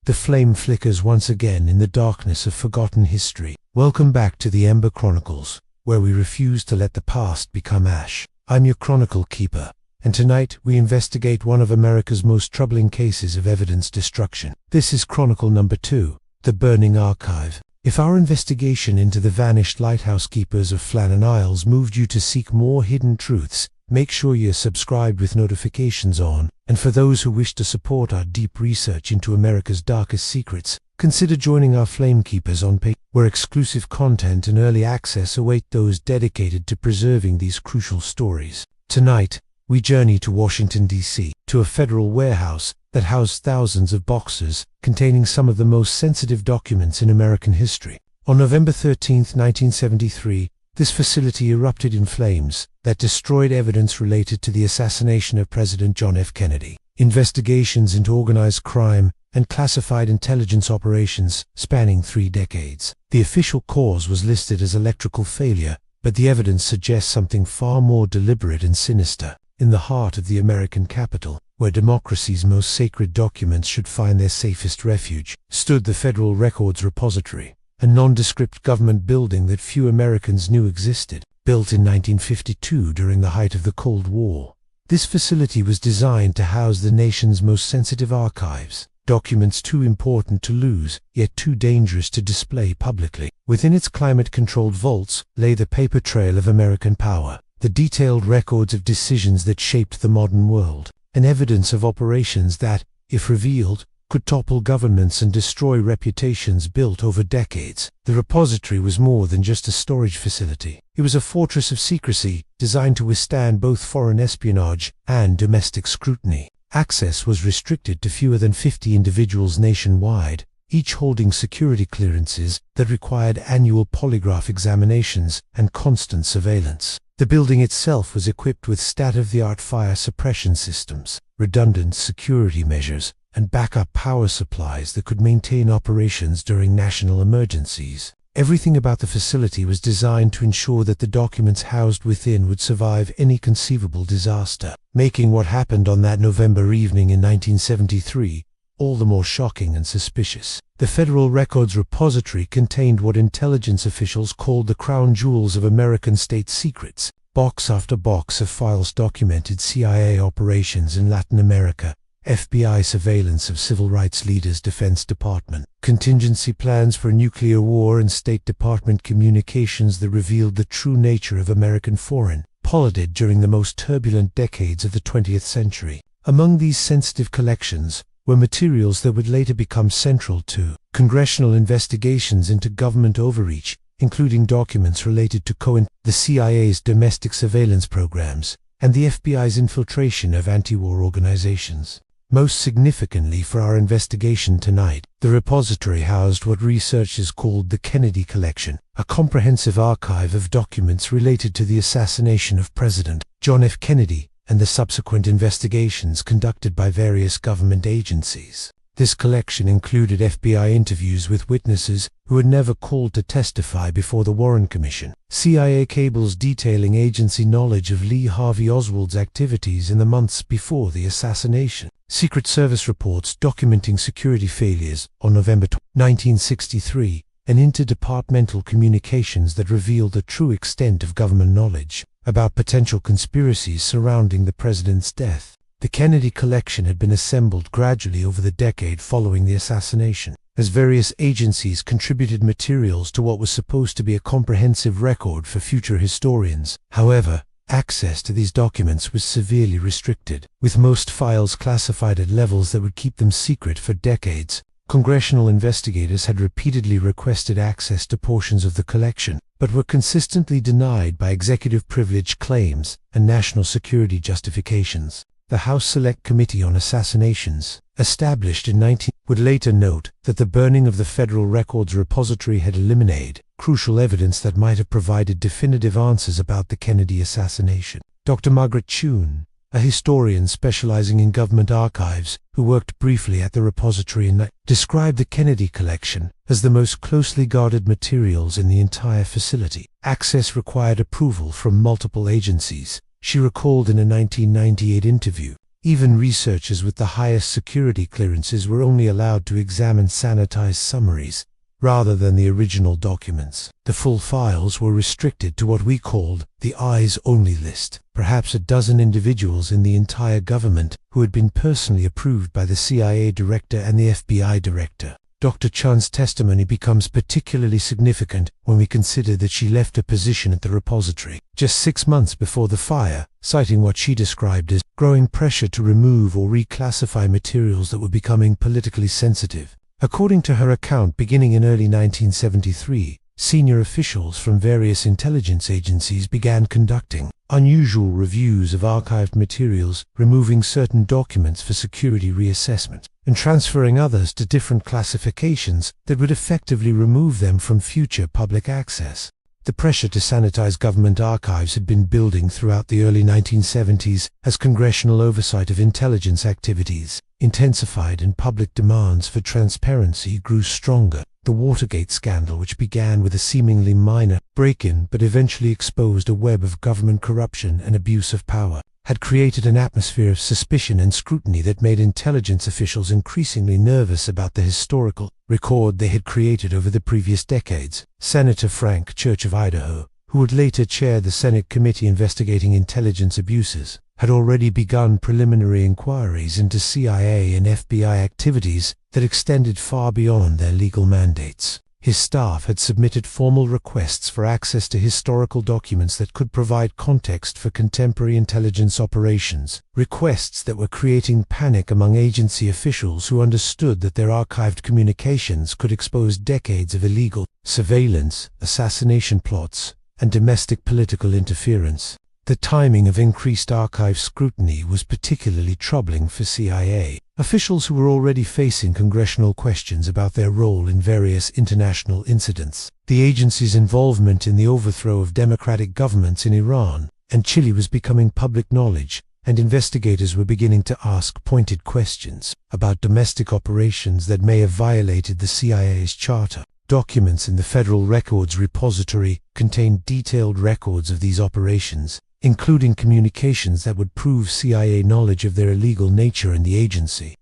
The flame flickers once again in the darkness of forgotten history. Welcome back to the Ember Chronicles, where we refuse to let the past become ash. I'm your Chronicle Keeper, and tonight we investigate one of America's most troubling cases of evidence destruction. This is Chronicle number 2, The Burning Archive. If our investigation into the vanished lighthouse keepers of Flannan Isles moved you to seek more hidden truths, make sure you're subscribed with notifications on. And for those who wish to support our deep research into America's darkest secrets, consider joining our Flame Keepers on Patreon, where exclusive content and early access await those dedicated to preserving these crucial stories. Tonight, we journey to Washington, D.C., to a federal warehouse that housed thousands of boxes containing some of the most sensitive documents in American history. On November 13, 1973, this facility erupted in flames that destroyed evidence related to the assassination of President John F. Kennedy. Investigations into organized crime and classified intelligence operations spanning 3 decades. The official cause was listed as electrical failure, but the evidence suggests something far more deliberate and sinister. In the heart of the American capital, where democracy's most sacred documents should find their safest refuge, stood the Federal Records Repository, a nondescript government building that few Americans knew existed. Built in 1952 during the height of the Cold War, this facility was designed to house the nation's most sensitive archives, documents too important to lose, yet too dangerous to display publicly. Within its climate-controlled vaults lay the paper trail of American power, the detailed records of decisions that shaped the modern world, and evidence of operations that, if revealed, could topple governments and destroy reputations built over decades. The repository was more than just a storage facility. It was a fortress of secrecy, designed to withstand both foreign espionage and domestic scrutiny. Access was restricted to fewer than 50 individuals nationwide, each holding security clearances that required annual polygraph examinations and constant surveillance. The building itself was equipped with state-of-the-art fire suppression systems, redundant security measures, and backup power supplies that could maintain operations during national emergencies. Everything about the facility was designed to ensure that the documents housed within would survive any conceivable disaster, making what happened on that November evening in 1973 all the more shocking and suspicious. The Federal Records Repository contained what intelligence officials called the crown jewels of American state secrets. Box after box of files documented CIA operations in Latin America, FBI surveillance of civil rights leaders, Defense Department, contingency plans for nuclear war, and State Department communications that revealed the true nature of American foreign policy during the most turbulent decades of the 20th century. Among these sensitive collections were materials that would later become central to congressional investigations into government overreach, including documents related to the CIA's domestic surveillance programs, and the FBI's infiltration of anti-war organizations. Most significantly for our investigation tonight, the repository housed what researchers called the Kennedy Collection, a comprehensive archive of documents related to the assassination of President John F. Kennedy and the subsequent investigations conducted by various government agencies. This collection included FBI interviews with witnesses who had never called to testify before the Warren Commission, CIA cables detailing agency knowledge of Lee Harvey Oswald's activities in the months before the assassination, Secret Service reports documenting security failures on November 1963, and interdepartmental communications that revealed the true extent of government knowledge about potential conspiracies surrounding the president's death. The Kennedy Collection had been assembled gradually over the decade following the assassination, as various agencies contributed materials to what was supposed to be a comprehensive record for future historians. However, access to these documents was severely restricted, with most files classified at levels that would keep them secret for decades. Congressional investigators had repeatedly requested access to portions of the collection, but were consistently denied by executive privilege claims and national security justifications. The House Select Committee on Assassinations, established in would later note that the burning of the Federal Records Repository had eliminated crucial evidence that might have provided definitive answers about the Kennedy assassination. Dr. Margaret Chun, a historian specializing in government archives who worked briefly at the repository described the Kennedy Collection as the most closely guarded materials in the entire facility. Access required approval from multiple agencies. She recalled in a 1998 interview, Even researchers with the highest security clearances were only allowed to examine sanitized summaries, rather than the original documents. The full files were restricted to what we called the eyes-only list, perhaps a dozen individuals in the entire government who had been personally approved by the CIA director and the FBI director. Dr. Chun's testimony becomes particularly significant when we consider that she left a position at the repository just 6 months before the fire, citing what she described as growing pressure to remove or reclassify materials that were becoming politically sensitive. According to her account, beginning in early 1973, senior officials from various intelligence agencies began conducting unusual reviews of archived materials, removing certain documents for security reassessment, and transferring others to different classifications that would effectively remove them from future public access. The pressure to sanitize government archives had been building throughout the early 1970s as congressional oversight of intelligence activities intensified and public demands for transparency grew stronger. The Watergate scandal, which began with a seemingly minor break-in but eventually exposed a web of government corruption and abuse of power, had created an atmosphere of suspicion and scrutiny that made intelligence officials increasingly nervous about the historical record they had created over the previous decades. Senator Frank Church of Idaho, who would later chair the Senate committee investigating intelligence abuses, had already begun preliminary inquiries into CIA and FBI activities that extended far beyond their legal mandates. His staff had submitted formal requests for access to historical documents that could provide context for contemporary intelligence operations, requests that were creating panic among agency officials who understood that their archived communications could expose decades of illegal surveillance, assassination plots, and domestic political interference. The timing of increased archive scrutiny was particularly troubling for CIA officials who were already facing congressional questions about their role in various international incidents. The agency's involvement in the overthrow of democratic governments in Iran and Chile was becoming public knowledge, and investigators were beginning to ask pointed questions about domestic operations that may have violated the CIA's charter. Documents in the Federal Records Repository contained detailed records of these operations, including communications that would prove CIA knowledge of their illegal nature and the agency's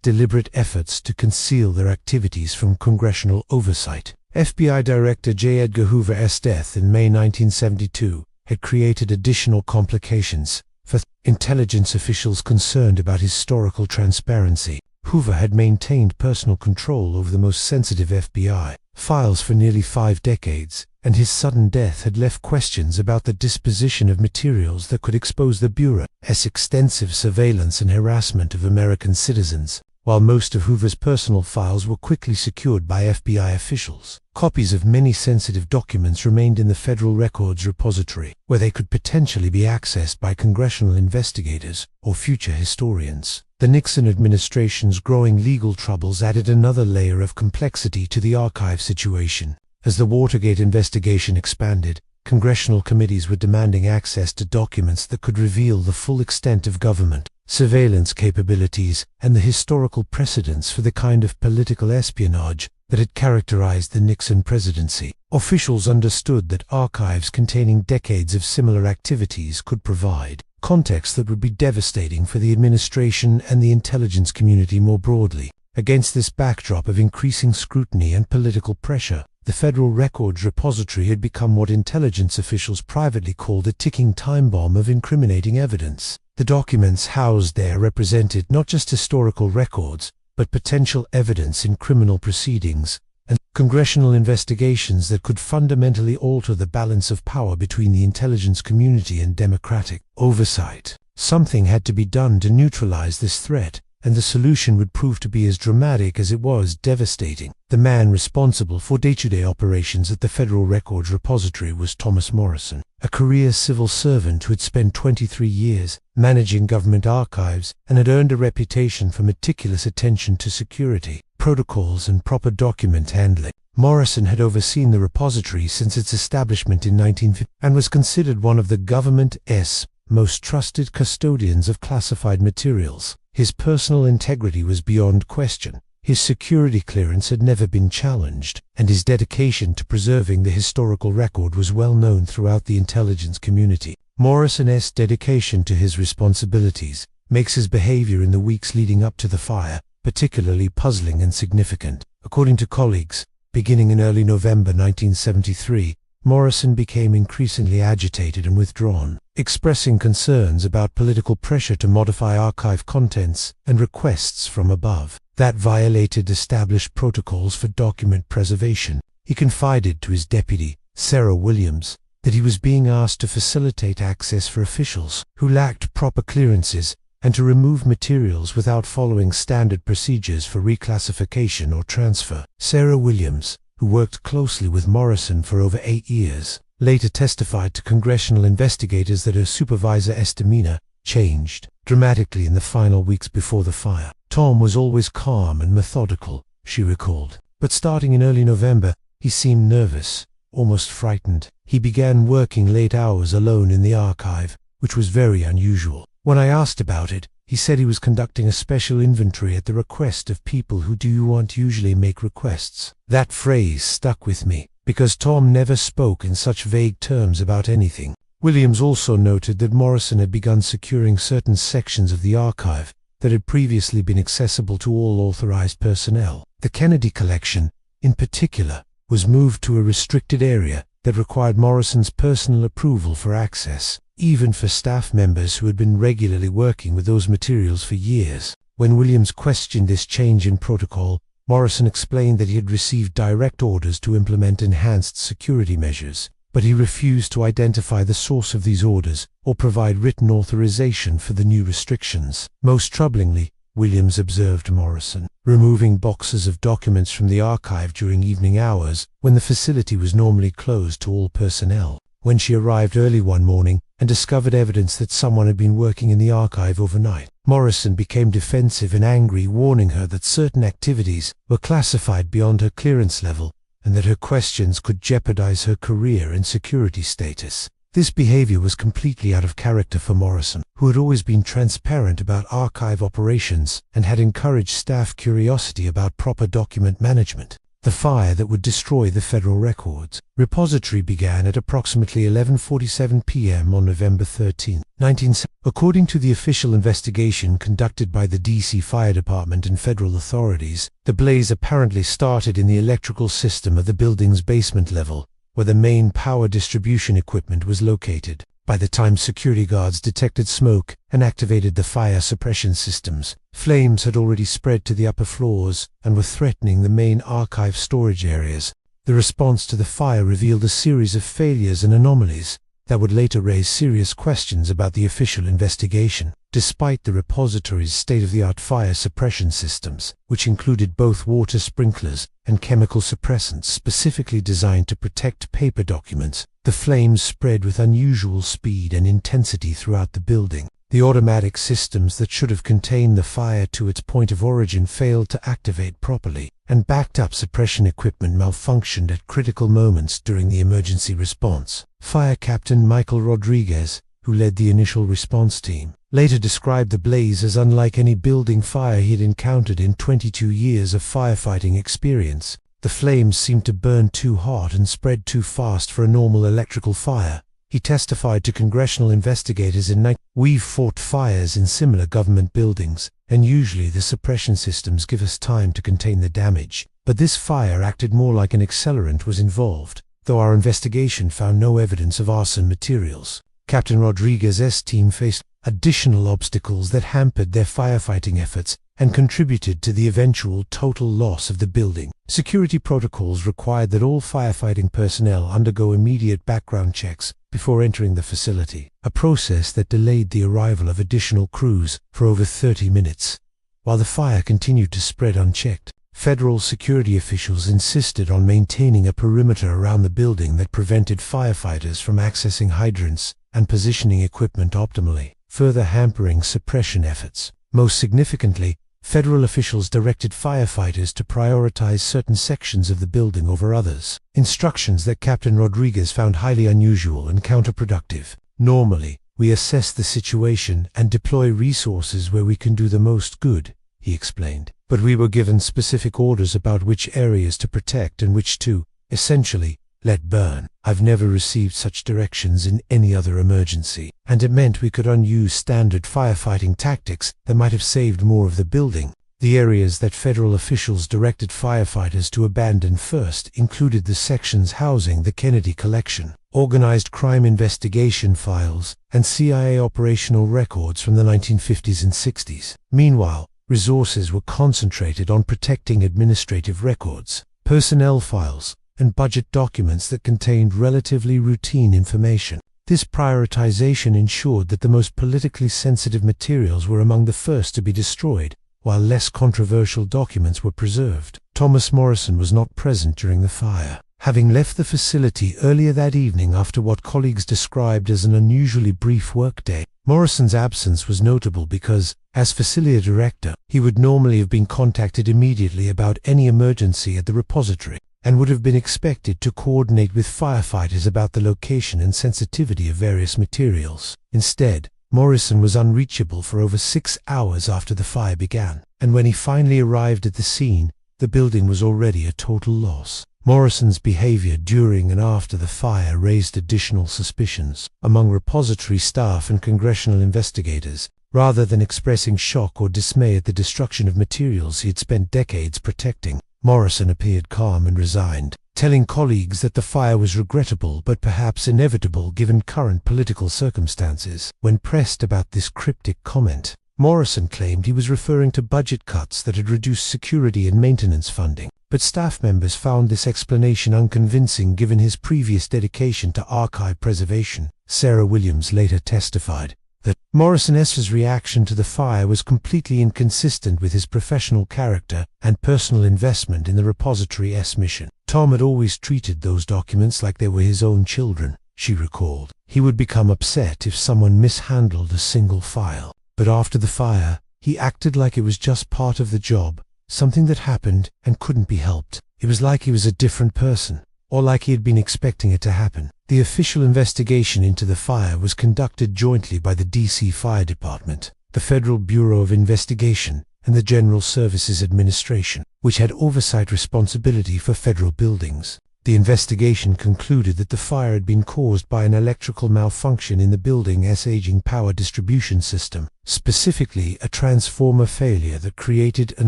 deliberate efforts to conceal their activities from congressional oversight. FBI Director J. Edgar Hoover's death in May 1972 had created additional complications for intelligence officials concerned about historical transparency. Hoover had maintained personal control over the most sensitive FBI files for nearly 5 decades, and his sudden death had left questions about the disposition of materials that could expose the Bureau's extensive surveillance and harassment of American citizens. While most of Hoover's personal files were quickly secured by FBI officials, copies of many sensitive documents remained in the Federal Records Repository, where they could potentially be accessed by congressional investigators or future historians. The Nixon administration's growing legal troubles added another layer of complexity to the archive situation. As the Watergate investigation expanded, congressional committees were demanding access to documents that could reveal the full extent of government surveillance capabilities and the historical precedents for the kind of political espionage that had characterized the Nixon presidency. Officials understood that archives containing decades of similar activities could provide context that would be devastating for the administration and the intelligence community more broadly. Against this backdrop of increasing scrutiny and political pressure, the Federal Records Repository had become what intelligence officials privately called a ticking time bomb of incriminating evidence. The documents housed there represented not just historical records, but potential evidence in criminal proceedings and congressional investigations that could fundamentally alter the balance of power between the intelligence community and democratic oversight. Something had to be done to neutralize this threat, and the solution would prove to be as dramatic as it was devastating. The man responsible for day-to-day operations at the Federal Records Repository was Thomas Morrison, a career civil servant who had spent 23 years managing government archives and had earned a reputation for meticulous attention to security, protocols, and proper document handling. Morrison had overseen the repository since its establishment in 1950 and was considered one of the government's most trusted custodians of classified materials. His personal integrity was beyond question. His security clearance had never been challenged, and his dedication to preserving the historical record was well known throughout the intelligence community. Morrison's dedication to his responsibilities makes his behavior in the weeks leading up to the fire particularly puzzling and significant. According to colleagues, beginning in early November 1973, Morrison became increasingly agitated and withdrawn, expressing concerns about political pressure to modify archive contents and requests from above that violated established protocols for document preservation. He confided to his deputy, Sarah Williams, that he was being asked to facilitate access for officials who lacked proper clearances and to remove materials without following standard procedures for reclassification or transfer. Sarah Williams, who worked closely with Morrison for over 8 years, later testified to congressional investigators that her supervisor's demeanor changed dramatically in the final weeks before the fire. Tom was always calm and methodical, she recalled, but starting in early November, he seemed nervous, almost frightened. He began working late hours alone in the archive, which was very unusual. When I asked about it, he said he was conducting a special inventory at the request of people who usually make requests. That phrase stuck with me, because Tom never spoke in such vague terms about anything. Williams also noted that Morrison had begun securing certain sections of the archive that had previously been accessible to all authorized personnel. The Kennedy collection, in particular, was moved to a restricted area that required Morrison's personal approval for access, even for staff members who had been regularly working with those materials for years. When Williams questioned this change in protocol, Morrison explained that he had received direct orders to implement enhanced security measures, but he refused to identify the source of these orders or provide written authorization for the new restrictions. Most troublingly, Williams observed Morrison removing boxes of documents from the archive during evening hours when the facility was normally closed to all personnel. When she arrived early one morning and discovered evidence that someone had been working in the archive overnight, Morrison became defensive and angry, warning her that certain activities were classified beyond her clearance level and that her questions could jeopardize her career and security status. This behavior was completely out of character for Morrison, who had always been transparent about archive operations and had encouraged staff curiosity about proper document management. The fire that would destroy the federal records repository began at approximately 11:47 p.m. on November 13, 1970. According to the official investigation conducted by the D.C. Fire Department and federal authorities, the blaze apparently started in the electrical system of the building's basement level, where the main power distribution equipment was located. By the time security guards detected smoke and activated the fire suppression systems, flames had already spread to the upper floors and were threatening the main archive storage areas. The response to the fire revealed a series of failures and anomalies that would later raise serious questions about the official investigation. Despite the repository's state-of-the-art fire suppression systems, which included both water sprinklers and chemical suppressants specifically designed to protect paper documents, the flames spread with unusual speed and intensity throughout the building. The automatic systems that should have contained the fire to its point of origin failed to activate properly, and backed-up suppression equipment malfunctioned at critical moments during the emergency response. Fire Captain Michael Rodriguez, who led the initial response team, later described the blaze as unlike any building fire he had encountered in 22 years of firefighting experience. The flames seemed to burn too hot and spread too fast for a normal electrical fire. He testified to congressional investigators in "We've fought fires in similar government buildings, and usually the suppression systems give us time to contain the damage. But this fire acted more like an accelerant was involved, though our investigation found no evidence of arson materials." Captain Rodriguez's team faced additional obstacles that hampered their firefighting efforts and contributed to the eventual total loss of the building. Security protocols required that all firefighting personnel undergo immediate background checks before entering the facility, a process that delayed the arrival of additional crews for over 30 minutes. While the fire continued to spread unchecked, federal security officials insisted on maintaining a perimeter around the building that prevented firefighters from accessing hydrants and positioning equipment optimally, further hampering suppression efforts. Most significantly, federal officials directed firefighters to prioritize certain sections of the building over others, instructions that Captain Rodriguez found highly unusual and counterproductive. "Normally, we assess the situation and deploy resources where we can do the most good," he explained. "But we were given specific orders about which areas to protect and which to, essentially, let burn. I've never received such directions in any other emergency, and it meant we could unuse standard firefighting tactics that might have saved more of the building. The areas that federal officials directed firefighters to abandon first included the sections housing the Kennedy Collection, organized crime investigation files, and CIA operational records from the 1950s and 60s. Meanwhile, resources were concentrated on protecting administrative records, personnel files, and budget documents that contained relatively routine information. This prioritization ensured that the most politically sensitive materials were among the first to be destroyed, while less controversial documents were preserved. Thomas Morrison was not present during the fire. Having left the facility earlier that evening after what colleagues described as an unusually brief workday, Morrison's absence was notable because, as facility director, he would normally have been contacted immediately about any emergency at the repository, and would have been expected to coordinate with firefighters about the location and sensitivity of various materials. Instead, Morrison was unreachable for over 6 hours after the fire began, and when he finally arrived at the scene, the building was already a total loss. Morrison's behavior during and after the fire raised additional suspicions among repository staff and congressional investigators. Rather than expressing shock or dismay at the destruction of materials he had spent decades protecting, Morrison appeared calm and resigned, telling colleagues that the fire was regrettable but perhaps inevitable given current political circumstances. When pressed about this cryptic comment, Morrison claimed he was referring to budget cuts that had reduced security and maintenance funding, but staff members found this explanation unconvincing given his previous dedication to archive preservation. Sarah Williams later testified that Morrison's reaction to the fire was completely inconsistent with his professional character and personal investment in the repository's mission. Tom had always treated those documents like they were his own children, she recalled. He would become upset if someone mishandled a single file. But after the fire, he acted like it was just part of the job, something that happened and couldn't be helped. It was like he was a different person, or like he had been expecting it to happen. The official investigation into the fire was conducted jointly by the D.C. Fire Department, the Federal Bureau of Investigation, and the General Services Administration, which had oversight responsibility for federal buildings. The investigation concluded that the fire had been caused by an electrical malfunction in the building's aging power distribution system, specifically a transformer failure that created an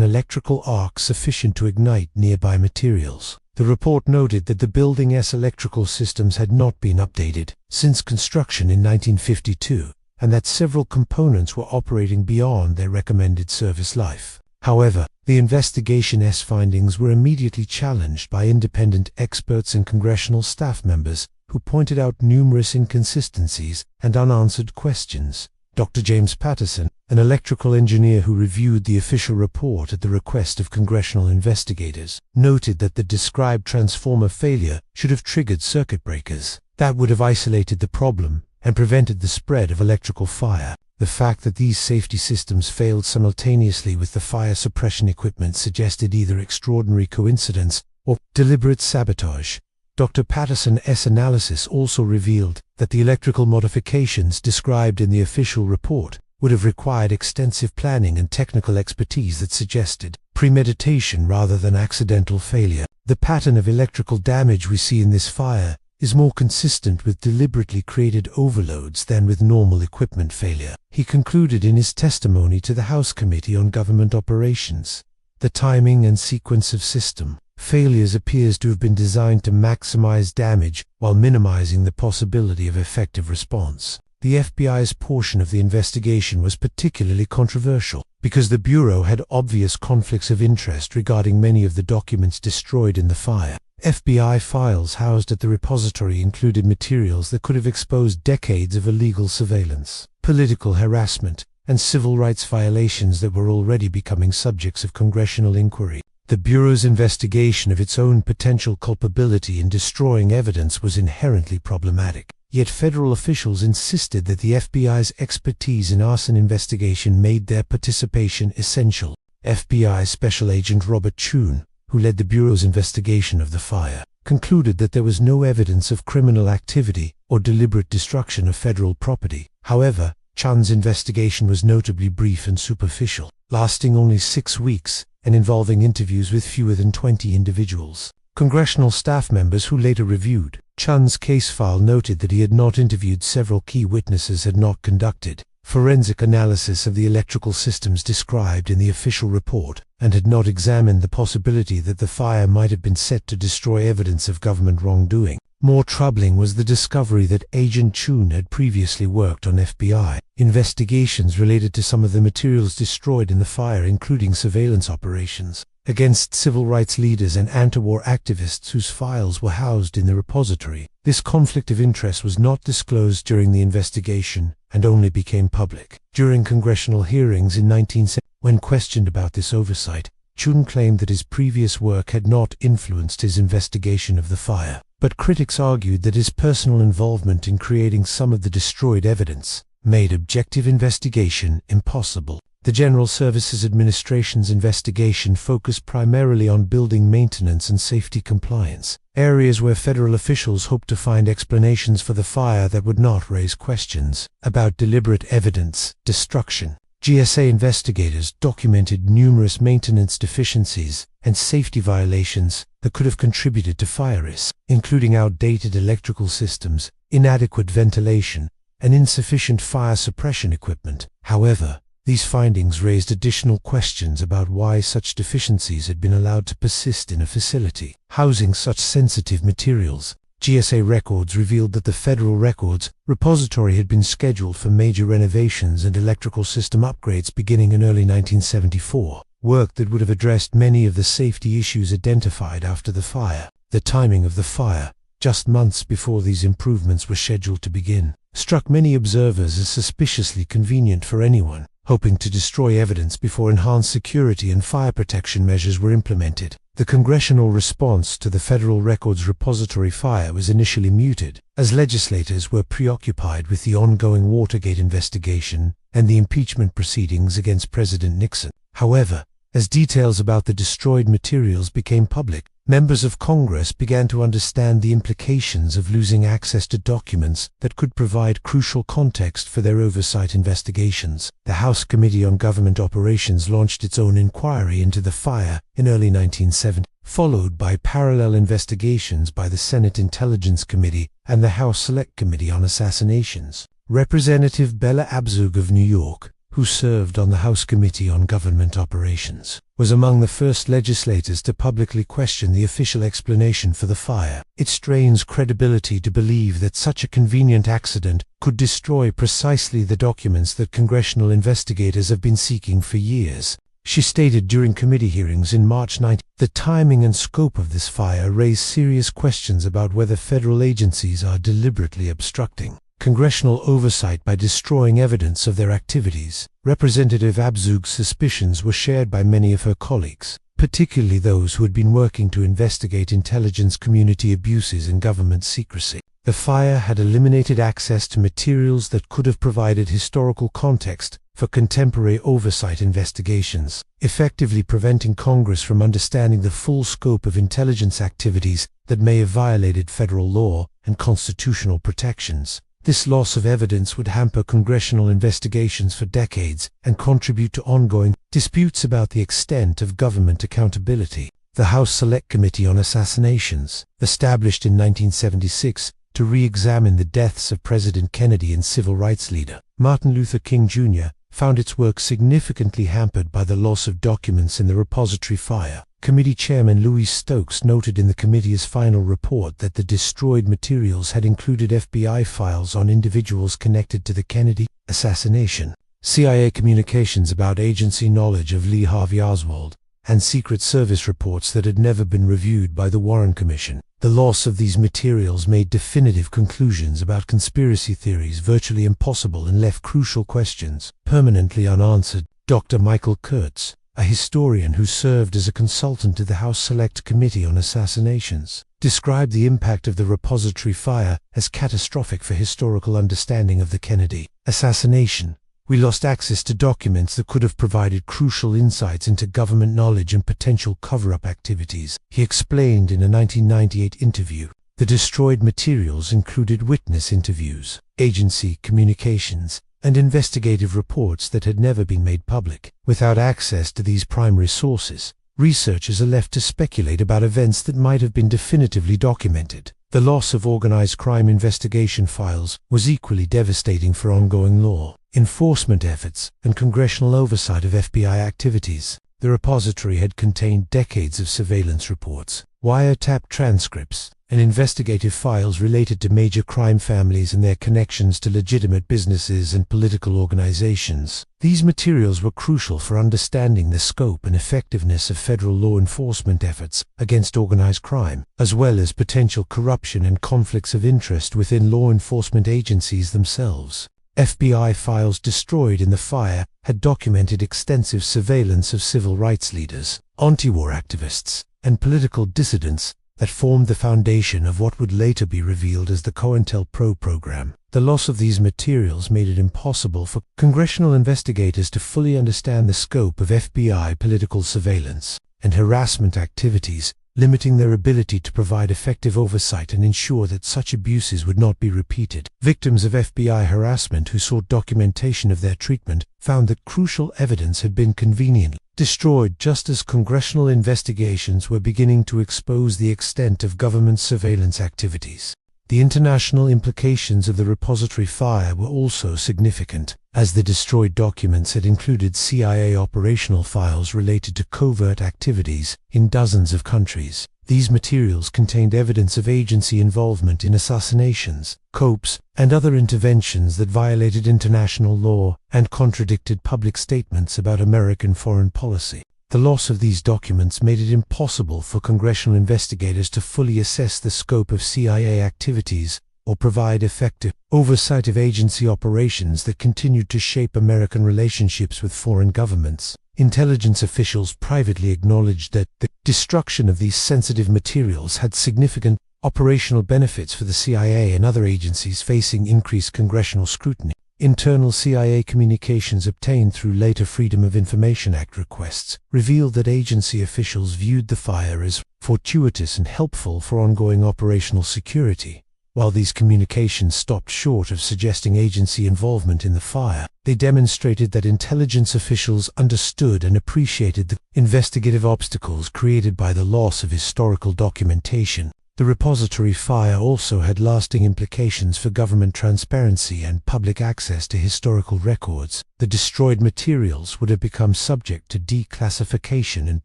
electrical arc sufficient to ignite nearby materials. The report noted that the building's electrical systems had not been updated since construction in 1952, and that several components were operating beyond their recommended service life. However, the investigation's findings were immediately challenged by independent experts and congressional staff members who pointed out numerous inconsistencies and unanswered questions. Dr. James Patterson, an electrical engineer who reviewed the official report at the request of congressional investigators, noted that the described transformer failure should have triggered circuit breakers. That would have isolated the problem and prevented the spread of electrical fire. The fact that these safety systems failed simultaneously with the fire suppression equipment suggested either extraordinary coincidence or deliberate sabotage. Dr. Patterson's analysis also revealed that the electrical modifications described in the official report would have required extensive planning and technical expertise that suggested premeditation rather than accidental failure. The pattern of electrical damage we see in this fire is more consistent with deliberately created overloads than with normal equipment failure, he concluded in his testimony to the House Committee on Government Operations. The timing and sequence of system failures appears to have been designed to maximize damage while minimizing the possibility of effective response. The FBI's portion of the investigation was particularly controversial because the Bureau had obvious conflicts of interest regarding many of the documents destroyed in the fire. FBI files housed at the repository included materials that could have exposed decades of illegal surveillance, political harassment, and civil rights violations that were already becoming subjects of congressional inquiry. The Bureau's investigation of its own potential culpability in destroying evidence was inherently problematic. Yet federal officials insisted that the FBI's expertise in arson investigation made their participation essential. FBI Special Agent Robert Chun, who led the Bureau's investigation of the fire, concluded that there was no evidence of criminal activity or deliberate destruction of federal property. However, Chun's investigation was notably brief and superficial, lasting only 6 weeks and involving interviews with fewer than 20 individuals. Congressional staff members who later reviewed Chun's case file noted that he had not interviewed several key witnesses, had not conducted forensic analysis of the electrical systems described in the official report, and had not examined the possibility that the fire might have been set to destroy evidence of government wrongdoing. More troubling was the discovery that Agent Chun had previously worked on FBI investigations related to some of the materials destroyed in the fire, including surveillance operations against civil rights leaders and anti-war activists whose files were housed in the repository. This conflict of interest was not disclosed during the investigation and only became public during congressional hearings in 1970. When questioned about this oversight, Chun claimed that his previous work had not influenced his investigation of the fire, but critics argued that his personal involvement in creating some of the destroyed evidence made objective investigation impossible. The General Services Administration's investigation focused primarily on building maintenance and safety compliance, areas where federal officials hoped to find explanations for the fire that would not raise questions about deliberate evidence destruction. GSA investigators documented numerous maintenance deficiencies and safety violations that could have contributed to fire risks, including outdated electrical systems, inadequate ventilation, and insufficient fire suppression equipment. However, these findings raised additional questions about why such deficiencies had been allowed to persist in a facility housing such sensitive materials. GSA records revealed that the Federal Records Repository had been scheduled for major renovations and electrical system upgrades beginning in early 1974, work that would have addressed many of the safety issues identified after the fire. The timing of the fire, just months before these improvements were scheduled to begin, struck many observers as suspiciously convenient for anyone hoping to destroy evidence before enhanced security and fire protection measures were implemented. The congressional response to the Federal Records Repository fire was initially muted, as legislators were preoccupied with the ongoing Watergate investigation and the impeachment proceedings against President Nixon. However, as details about the destroyed materials became public, members of Congress began to understand the implications of losing access to documents that could provide crucial context for their oversight investigations. The House Committee on Government Operations launched its own inquiry into the fire in early 1970, followed by parallel investigations by the Senate Intelligence Committee and the House Select Committee on Assassinations. Representative Bella Abzug of New York, who served on the House Committee on Government Operations, was among the first legislators to publicly question the official explanation for the fire. It strains credibility to believe that such a convenient accident could destroy precisely the documents that congressional investigators have been seeking for years. She stated during committee hearings in March 19, "The timing and scope of this fire raise serious questions about whether federal agencies are deliberately obstructing congressional oversight by destroying evidence of their activities." Representative Abzug's suspicions were shared by many of her colleagues, particularly those who had been working to investigate intelligence community abuses and government secrecy. The fire had eliminated access to materials that could have provided historical context for contemporary oversight investigations, effectively preventing Congress from understanding the full scope of intelligence activities that may have violated federal law and constitutional protections. This loss of evidence would hamper congressional investigations for decades and contribute to ongoing disputes about the extent of government accountability. The House Select Committee on Assassinations, established in 1976 to re-examine the deaths of President Kennedy and civil rights leader Martin Luther King Jr., found its work significantly hampered by the loss of documents in the repository fire. Committee Chairman Louis Stokes noted in the committee's final report that the destroyed materials had included FBI files on individuals connected to the Kennedy assassination, CIA communications about agency knowledge of Lee Harvey Oswald, and Secret Service reports that had never been reviewed by the Warren Commission. The loss of these materials made definitive conclusions about conspiracy theories virtually impossible and left crucial questions permanently unanswered. Dr. Michael Kurtz, a historian who served as a consultant to the House Select Committee on Assassinations, described the impact of the repository fire as catastrophic for historical understanding of the Kennedy assassination. "We lost access to documents that could have provided crucial insights into government knowledge and potential cover-up activities," he explained in a 1998 interview. The destroyed materials included witness interviews, agency communications, and investigative reports that had never been made public. Without access to these primary sources, researchers are left to speculate about events that might have been definitively documented. The loss of organized crime investigation files was equally devastating for ongoing law enforcement efforts and congressional oversight of FBI activities. The repository had contained decades of surveillance reports, wiretap transcripts, and investigative files related to major crime families and their connections to legitimate businesses and political organizations. These materials were crucial for understanding the scope and effectiveness of federal law enforcement efforts against organized crime, as well as potential corruption and conflicts of interest within law enforcement agencies themselves. FBI files destroyed in the fire had documented extensive surveillance of civil rights leaders, anti-war activists, and political dissidents that formed the foundation of what would later be revealed as the COINTELPRO program. The loss of these materials made it impossible for congressional investigators to fully understand the scope of FBI political surveillance and harassment activities, limiting their ability to provide effective oversight and ensure that such abuses would not be repeated. Victims of FBI harassment who sought documentation of their treatment found that crucial evidence had been conveniently destroyed just as congressional investigations were beginning to expose the extent of government surveillance activities. The international implications of the repository fire were also significant, as the destroyed documents had included CIA operational files related to covert activities in dozens of countries. These materials contained evidence of agency involvement in assassinations, coups, and other interventions that violated international law and contradicted public statements about American foreign policy. The loss of these documents made it impossible for congressional investigators to fully assess the scope of CIA activities or provide effective oversight of agency operations that continued to shape American relationships with foreign governments. Intelligence officials privately acknowledged that the destruction of these sensitive materials had significant operational benefits for the CIA and other agencies facing increased congressional scrutiny. Internal CIA communications obtained through later Freedom of Information Act requests revealed that agency officials viewed the fire as fortuitous and helpful for ongoing operational security. While these communications stopped short of suggesting agency involvement in the fire, they demonstrated that intelligence officials understood and appreciated the investigative obstacles created by the loss of historical documentation. The repository fire also had lasting implications for government transparency and public access to historical records. The destroyed materials would have become subject to declassification and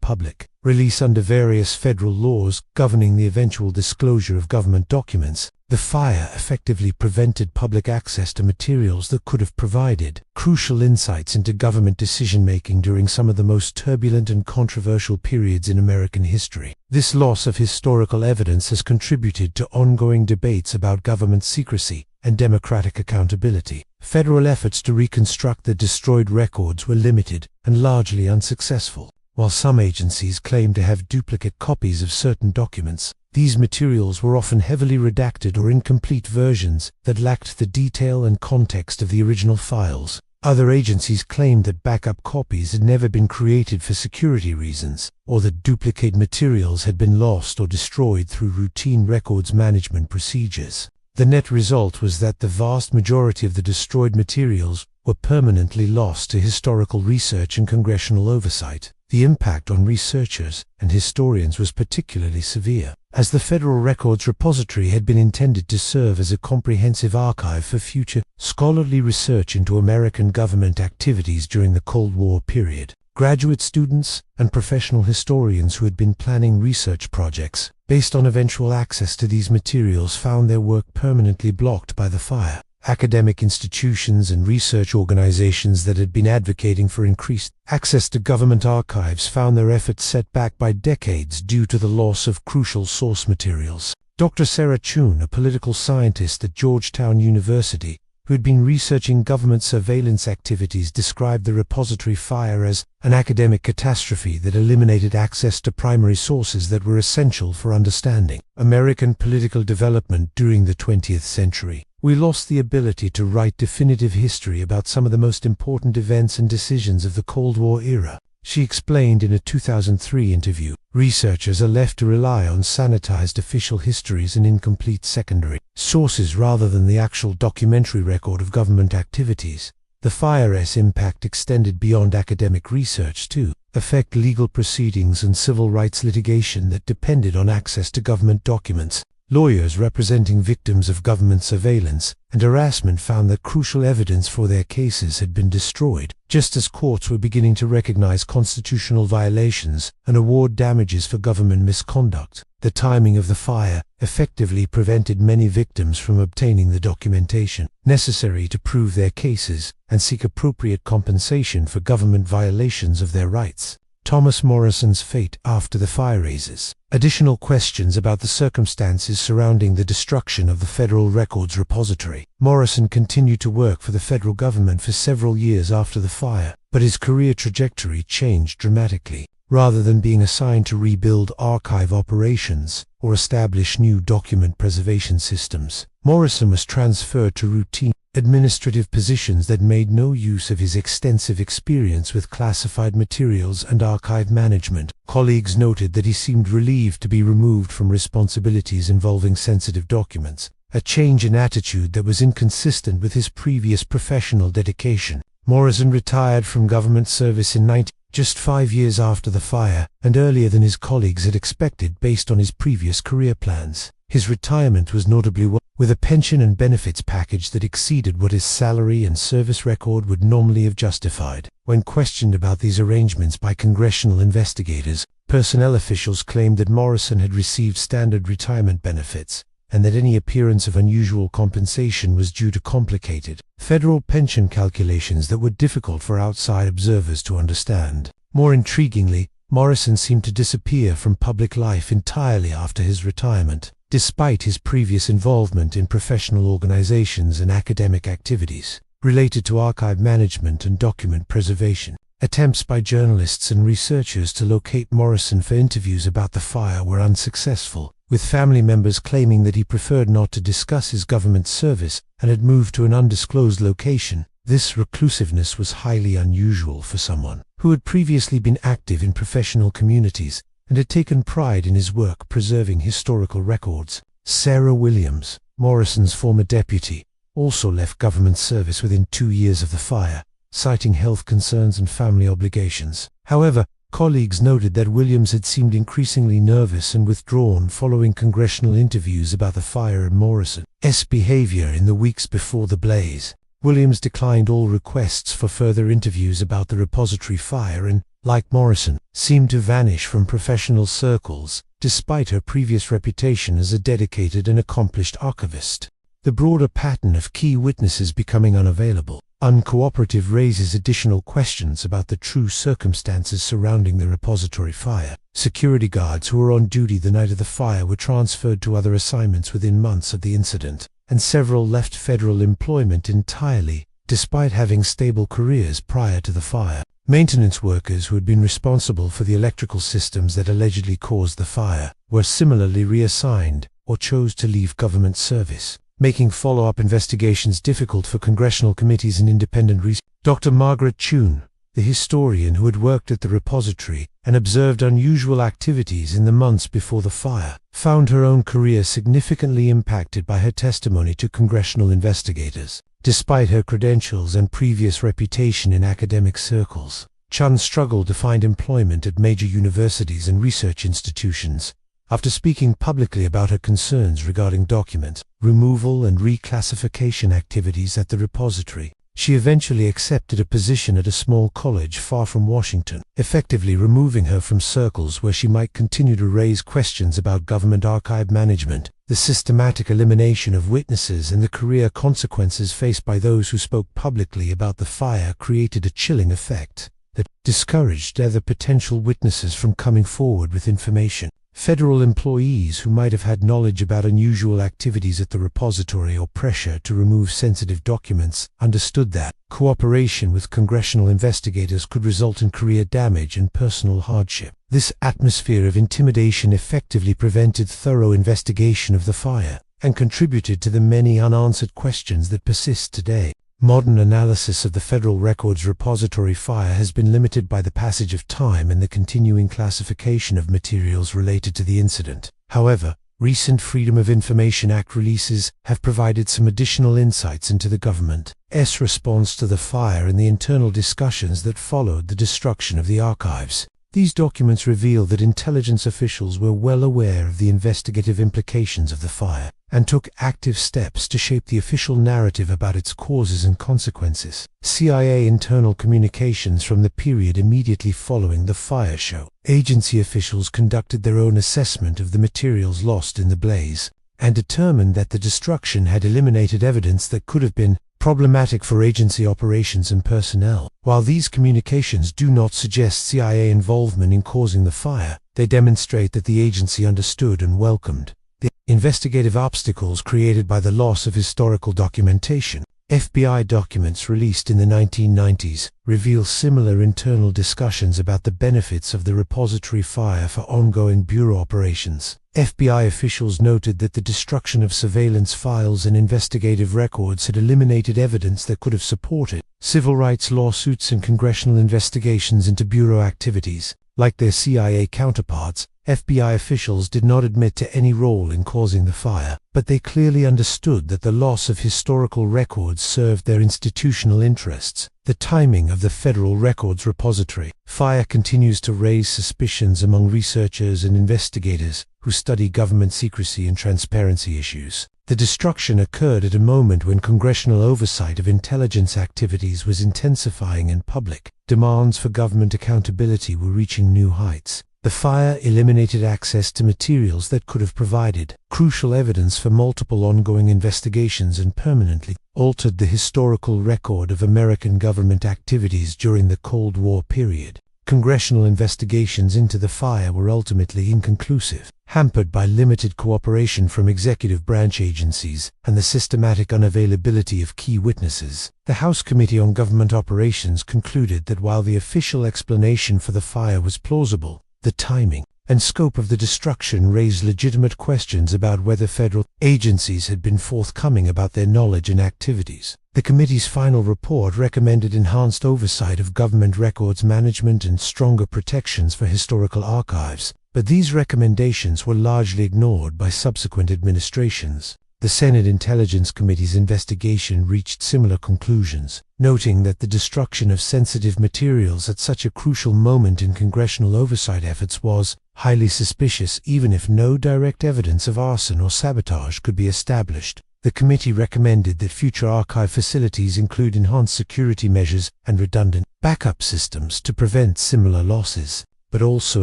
public release under various federal laws governing the eventual disclosure of government documents. The fire effectively prevented public access to materials that could have provided crucial insights into government decision-making during some of the most turbulent and controversial periods in American history. This loss of historical evidence has contributed to ongoing debates about government secrecy and democratic accountability. Federal efforts to reconstruct the destroyed records were limited and largely unsuccessful. While some agencies claimed to have duplicate copies of certain documents, these materials were often heavily redacted or incomplete versions that lacked the detail and context of the original files. Other agencies claimed that backup copies had never been created for security reasons, or that duplicate materials had been lost or destroyed through routine records management procedures. The net result was that the vast majority of the destroyed materials were permanently lost to historical research and congressional oversight. The impact on researchers and historians was particularly severe, as the Federal Records Repository had been intended to serve as a comprehensive archive for future scholarly research into American government activities during the Cold War period. Graduate students and professional historians who had been planning research projects based on eventual access to these materials found their work permanently blocked by the fire. Academic institutions and research organizations that had been advocating for increased access to government archives found their efforts set back by decades due to the loss of crucial source materials. Dr. Sarah Chun, a political scientist at Georgetown University, who had been researching government surveillance activities, described the repository fire as an academic catastrophe that eliminated access to primary sources that were essential for understanding American political development during the 20th century. We lost the ability to write definitive history about some of the most important events and decisions of the Cold War era, she explained in a 2003 interview. Researchers are left to rely on sanitized official histories and incomplete secondary sources rather than the actual documentary record of government activities. The fire's impact extended beyond academic research to affect legal proceedings and civil rights litigation that depended on access to government documents. Lawyers representing victims of government surveillance and harassment found that crucial evidence for their cases had been destroyed, just as courts were beginning to recognize constitutional violations and award damages for government misconduct. The timing of the fire effectively prevented many victims from obtaining the documentation necessary to prove their cases and seek appropriate compensation for government violations of their rights. Thomas Morrison's fate after the fire raises additional questions about the circumstances surrounding the destruction of the Federal Records Repository. Morrison continued to work for the federal government for several years after the fire, but his career trajectory changed dramatically. Rather than being assigned to rebuild archive operations or establish new document preservation systems, Morrison was transferred to routine administrative positions that made no use of his extensive experience with classified materials and archive management. Colleagues noted that he seemed relieved to be removed from responsibilities involving sensitive documents, a change in attitude that was inconsistent with his previous professional dedication. Morrison retired from government service in just 5 years after the fire, and earlier than his colleagues had expected based on his previous career plans. His retirement was notably with a pension and benefits package that exceeded what his salary and service record would normally have justified. When questioned about these arrangements by congressional investigators, personnel officials claimed that Morrison had received standard retirement benefits, and that any appearance of unusual compensation was due to complicated federal pension calculations that were difficult for outside observers to understand. More intriguingly, Morrison seemed to disappear from public life entirely after his retirement, despite his previous involvement in professional organizations and academic activities related to archive management and document preservation. Attempts by journalists and researchers to locate Morrison for interviews about the fire were unsuccessful, with family members claiming that he preferred not to discuss his government service and had moved to an undisclosed location. This reclusiveness was highly unusual for someone who had previously been active in professional communities and had taken pride in his work preserving historical records. Sarah Williams, Morrison's former deputy, also left government service within 2 years of the fire, citing health concerns and family obligations. However, colleagues noted that Williams had seemed increasingly nervous and withdrawn following congressional interviews about the fire and Morrison's behavior in the weeks before the blaze. Williams declined all requests for further interviews about the repository fire and, like Morrison, seemed to vanish from professional circles, despite her previous reputation as a dedicated and accomplished archivist. The broader pattern of key witnesses becoming unavailable, uncooperative raises additional questions about the true circumstances surrounding the repository fire. Security guards who were on duty the night of the fire were transferred to other assignments within months of the incident, and several left federal employment entirely, despite having stable careers prior to the fire. Maintenance workers who had been responsible for the electrical systems that allegedly caused the fire were similarly reassigned or chose to leave government service, making follow-up investigations difficult for congressional committees and independent research. Dr. Margaret Chun, the historian who had worked at the repository and observed unusual activities in the months before the fire, found her own career significantly impacted by her testimony to congressional investigators. Despite her credentials and previous reputation in academic circles, Chun struggled to find employment at major universities and research institutions. After speaking publicly about her concerns regarding document removal and reclassification activities at the repository, she eventually accepted a position at a small college far from Washington, effectively removing her from circles where she might continue to raise questions about government archive management. The systematic elimination of witnesses and the career consequences faced by those who spoke publicly about the fire created a chilling effect that discouraged other potential witnesses from coming forward with information. Federal employees who might have had knowledge about unusual activities at the repository or pressure to remove sensitive documents understood that cooperation with congressional investigators could result in career damage and personal hardship. This atmosphere of intimidation effectively prevented thorough investigation of the fire and contributed to the many unanswered questions that persist today. Modern analysis of the Federal Records Repository fire has been limited by the passage of time and the continuing classification of materials related to the incident. However, Recent Freedom of Information Act releases have provided some additional insights into the government's response to the fire and the internal discussions that followed the destruction of the archives. These documents reveal that intelligence officials were well aware of the investigative implications of the fire and took active steps to shape the official narrative about its causes and consequences. CIA internal communications from the period immediately following the fire show agency officials conducted their own assessment of the materials lost in the blaze and determined that the destruction had eliminated evidence that could have been problematic for agency operations and personnel. While these communications do not suggest CIA involvement in causing the fire, they demonstrate that the agency understood and welcomed the investigative obstacles created by the loss of historical documentation. FBI documents released in the 1990s reveal similar internal discussions about the benefits of the repository fire for ongoing bureau operations. FBI officials noted that the destruction of surveillance files and investigative records had eliminated evidence that could have supported civil rights lawsuits and congressional investigations into bureau activities. Like their CIA counterparts, FBI officials did not admit to any role in causing the fire, but they clearly understood that the loss of historical records served their institutional interests. The timing of the Federal Records Repository fire continues to raise suspicions among researchers and investigators who study government secrecy and transparency issues. The destruction occurred at a moment when congressional oversight of intelligence activities was intensifying and public demands for government accountability were reaching new heights. The fire eliminated access to materials that could have provided crucial evidence for multiple ongoing investigations and permanently altered the historical record of American government activities during the Cold War period. Congressional investigations into the fire were ultimately inconclusive, hampered by limited cooperation from executive branch agencies and the systematic unavailability of key witnesses. The House Committee on Government Operations concluded that while the official explanation for the fire was plausible, the timing and scope of the destruction raised legitimate questions about whether federal agencies had been forthcoming about their knowledge and activities. The committee's final report recommended enhanced oversight of government records management and stronger protections for historical archives, but these recommendations were largely ignored by subsequent administrations. The Senate Intelligence Committee's investigation reached similar conclusions, noting that the destruction of sensitive materials at such a crucial moment in congressional oversight efforts was highly suspicious even if no direct evidence of arson or sabotage could be established. The committee recommended that future archive facilities include enhanced security measures and redundant backup systems to prevent similar losses, but also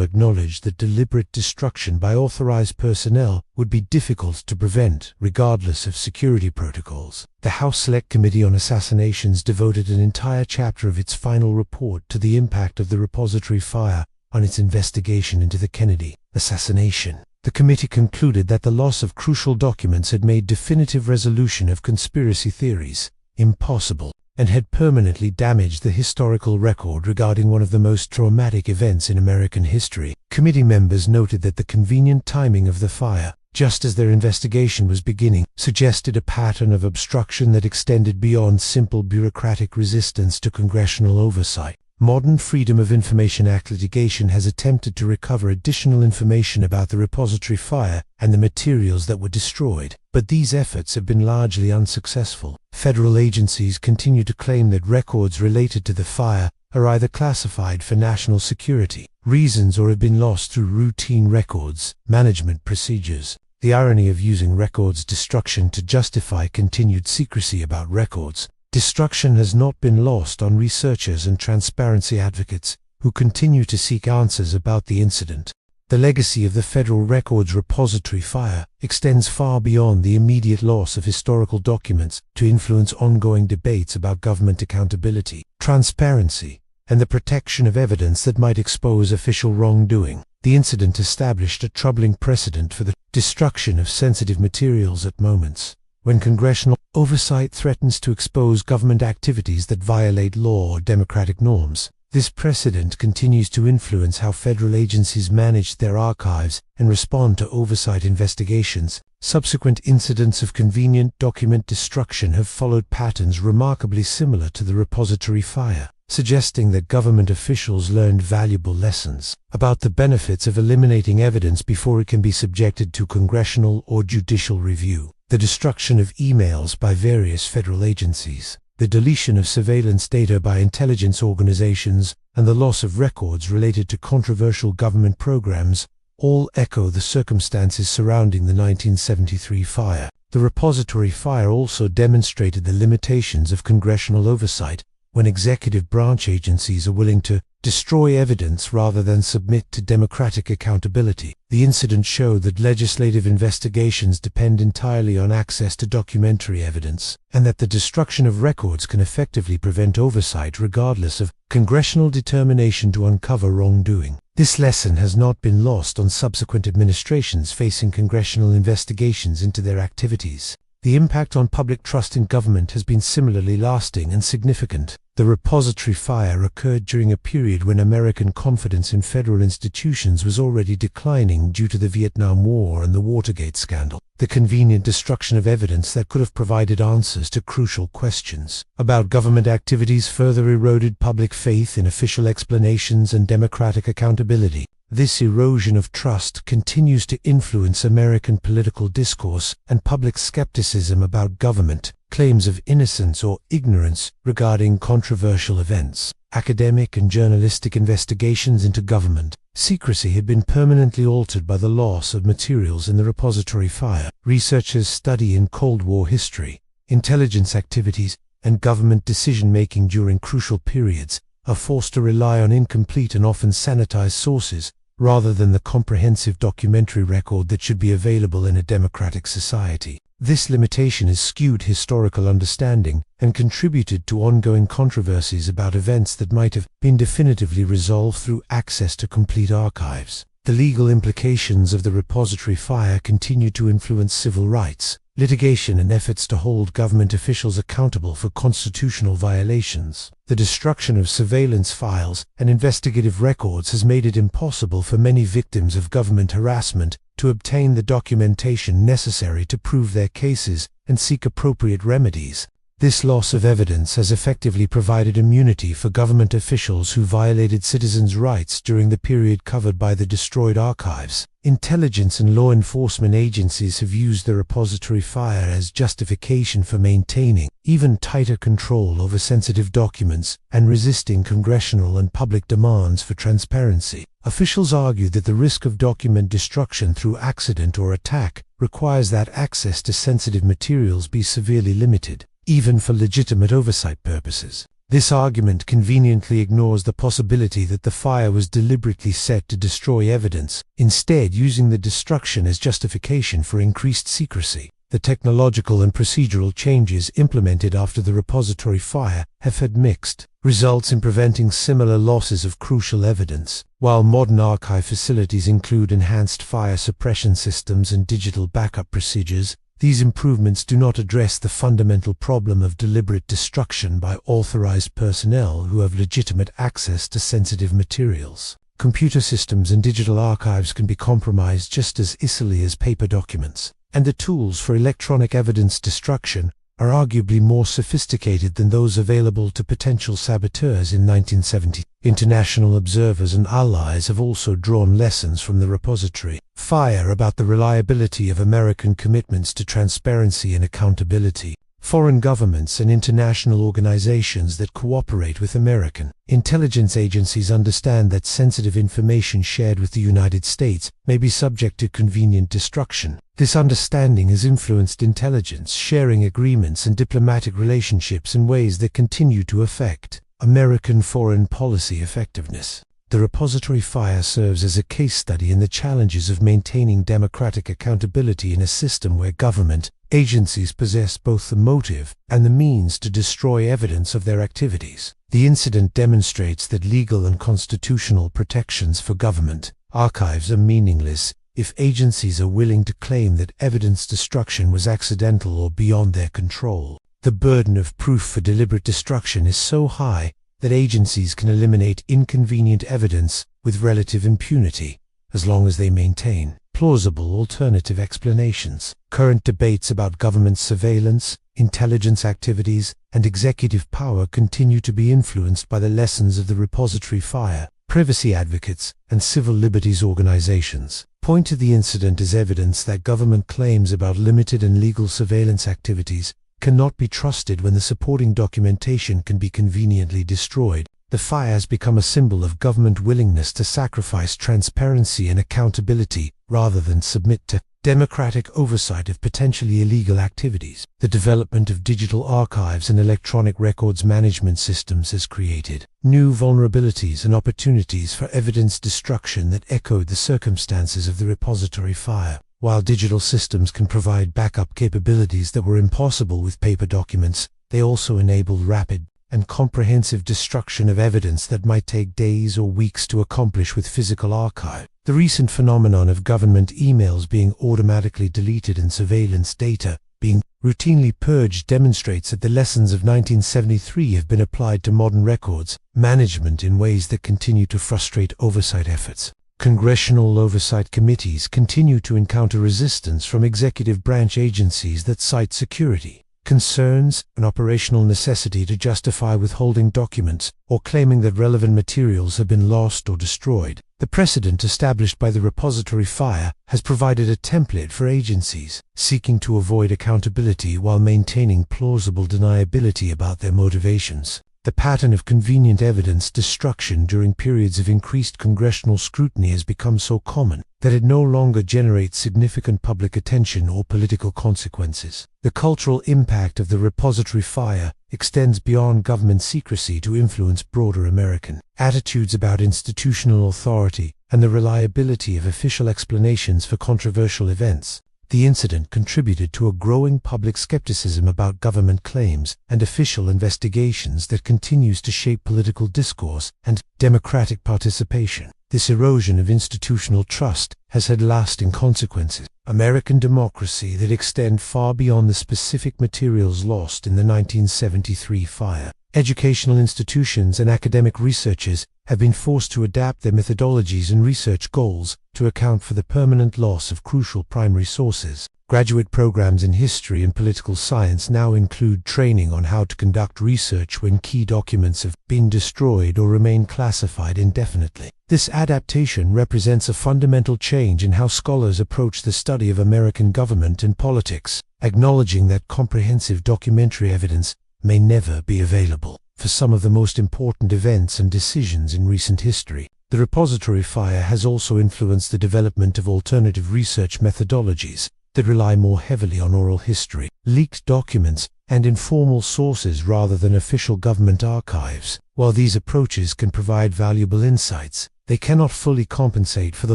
acknowledged that deliberate destruction by authorized personnel would be difficult to prevent regardless of security protocols. The House Select Committee on Assassinations devoted an entire chapter of its final report to the impact of the repository fire on its investigation into the Kennedy assassination. The committee concluded that the loss of crucial documents had made definitive resolution of conspiracy theories impossible and had permanently damaged the historical record regarding one of the most traumatic events in American history. Committee members noted that the convenient timing of the fire, just as their investigation was beginning, suggested a pattern of obstruction that extended beyond simple bureaucratic resistance to congressional oversight. Modern Freedom of Information Act litigation has attempted to recover additional information about the repository fire and the materials that were destroyed, but these efforts have been largely unsuccessful. Federal agencies continue to claim that records related to the fire are either classified for national security reasons or have been lost through routine records management procedures. The irony of using records destruction to justify continued secrecy about records destruction has not been lost on researchers and transparency advocates who continue to seek answers about the incident. The legacy of the Federal Records Repository fire extends far beyond the immediate loss of historical documents to influence ongoing debates about government accountability, transparency, and the protection of evidence that might expose official wrongdoing. The incident established a troubling precedent for the destruction of sensitive materials at moments when congressional oversight threatens to expose government activities that violate law or democratic norms. This precedent continues to influence how federal agencies manage their archives and respond to oversight investigations. Subsequent incidents of convenient document destruction have followed patterns remarkably similar to the repository fire. suggesting that government officials learned valuable lessons about the benefits of eliminating evidence before it can be subjected to congressional or judicial review. The destruction of emails by various federal agencies, the deletion of surveillance data by intelligence organizations, and the loss of records related to controversial government programs all echo the circumstances surrounding the 1973 fire. The repository fire also demonstrated the limitations of congressional oversight when executive branch agencies are willing to destroy evidence rather than submit to democratic accountability. The incident showed that legislative investigations depend entirely on access to documentary evidence, and that the destruction of records can effectively prevent oversight regardless of congressional determination to uncover wrongdoing. This lesson has not been lost on subsequent administrations facing congressional investigations into their activities. The impact on public trust in government has been similarly lasting and significant. The repository fire occurred during a period when American confidence in federal institutions was already declining due to the Vietnam War and the Watergate scandal. The convenient destruction of evidence that could have provided answers to crucial questions about government activities further eroded public faith in official explanations and democratic accountability. This erosion of trust continues to influence American political discourse and public skepticism about government. Claims of innocence or ignorance regarding controversial events, academic and journalistic investigations into government secrecy had been permanently altered by the loss of materials in the repository fire. Researchers study in Cold War history, intelligence activities, and government decision-making during crucial periods are forced to rely on incomplete and often sanitized sources rather than the comprehensive documentary record that should be available in a democratic society. This limitation has skewed historical understanding and contributed to ongoing controversies about events that might have been definitively resolved through access to complete archives. The legal implications of the repository fire continue to influence civil rights, litigation, and efforts to hold government officials accountable for constitutional violations. The destruction of surveillance files and investigative records has made it impossible for many victims of government harassment to obtain the documentation necessary to prove their cases and seek appropriate remedies. This loss of evidence has effectively provided immunity for government officials who violated citizens' rights during the period covered by the destroyed archives. Intelligence and law enforcement agencies have used the repository fire as justification for maintaining even tighter control over sensitive documents and resisting congressional and public demands for transparency. Officials argue that the risk of document destruction through accident or attack requires that access to sensitive materials be severely limited, even for legitimate oversight purposes. This argument conveniently ignores the possibility that the fire was deliberately set to destroy evidence, instead using the destruction as justification for increased secrecy. The technological and procedural changes implemented after the repository fire have had mixed results in preventing similar losses of crucial evidence. While modern archive facilities include enhanced fire suppression systems and digital backup procedures, these improvements do not address the fundamental problem of deliberate destruction by authorized personnel who have legitimate access to sensitive materials. Computer systems and digital archives can be compromised just as easily as paper documents, and the tools for electronic evidence destruction are arguably more sophisticated than those available to potential saboteurs in 1970. International observers and allies have also drawn lessons from the repository fire about the reliability of American commitments to transparency and accountability. Foreign governments and international organizations that cooperate with American intelligence agencies understand that sensitive information shared with the United States may be subject to convenient destruction. This understanding has influenced intelligence sharing agreements and diplomatic relationships in ways that continue to affect American foreign policy effectiveness. The repository fire serves as a case study in the challenges of maintaining democratic accountability in a system where government agencies possess both the motive and the means to destroy evidence of their activities. The incident demonstrates that legal and constitutional protections for government archives are meaningless if agencies are willing to claim that evidence destruction was accidental or beyond their control. The burden of proof for deliberate destruction is so high that agencies can eliminate inconvenient evidence with relative impunity, as long as they maintain plausible alternative explanations. Current debates about government surveillance, intelligence activities, and executive power continue to be influenced by the lessons of the repository fire. Privacy advocates and civil liberties organizations point to the incident as evidence that government claims about limited and legal surveillance activities cannot be trusted when the supporting documentation can be conveniently destroyed. The fire has become a symbol of government willingness to sacrifice transparency and accountability rather than submit to democratic oversight of potentially illegal activities. The development of digital archives and electronic records management systems has created new vulnerabilities and opportunities for evidence destruction that echoed the circumstances of the repository fire. While digital systems can provide backup capabilities that were impossible with paper documents, they also enable rapid and comprehensive destruction of evidence that might take days or weeks to accomplish with physical archive. The recent phenomenon of government emails being automatically deleted and surveillance data being routinely purged demonstrates that the lessons of 1973 have been applied to modern records management in ways that continue to frustrate oversight efforts. Congressional oversight committees continue to encounter resistance from executive branch agencies that cite security concerns, an operational necessity to justify withholding documents, or claiming that relevant materials have been lost or destroyed. The precedent established by the repository fire has provided a template for agencies seeking to avoid accountability while maintaining plausible deniability about their motivations. The pattern of convenient evidence destruction during periods of increased congressional scrutiny has become so common that it no longer generates significant public attention or political consequences. The cultural impact of the repository fire extends beyond government secrecy to influence broader American attitudes about institutional authority and the reliability of official explanations for controversial events. The incident contributed to a growing public skepticism about government claims and official investigations that continues to shape political discourse and democratic participation. This erosion of institutional trust has had lasting consequences. American democracy that extend far beyond the specific materials lost in the 1973 fire. Educational institutions and academic researchers have been forced to adapt their methodologies and research goals to account for the permanent loss of crucial primary sources. Graduate programs in history and political science now include training on how to conduct research when key documents have been destroyed or remain classified indefinitely. This adaptation represents a fundamental change in how scholars approach the study of American government and politics, acknowledging that comprehensive documentary evidence may never be available for some of the most important events and decisions in recent history. The repository fire has also influenced the development of alternative research methodologies that rely more heavily on oral history, leaked documents, and informal sources rather than official government archives. While these approaches can provide valuable insights, they cannot fully compensate for the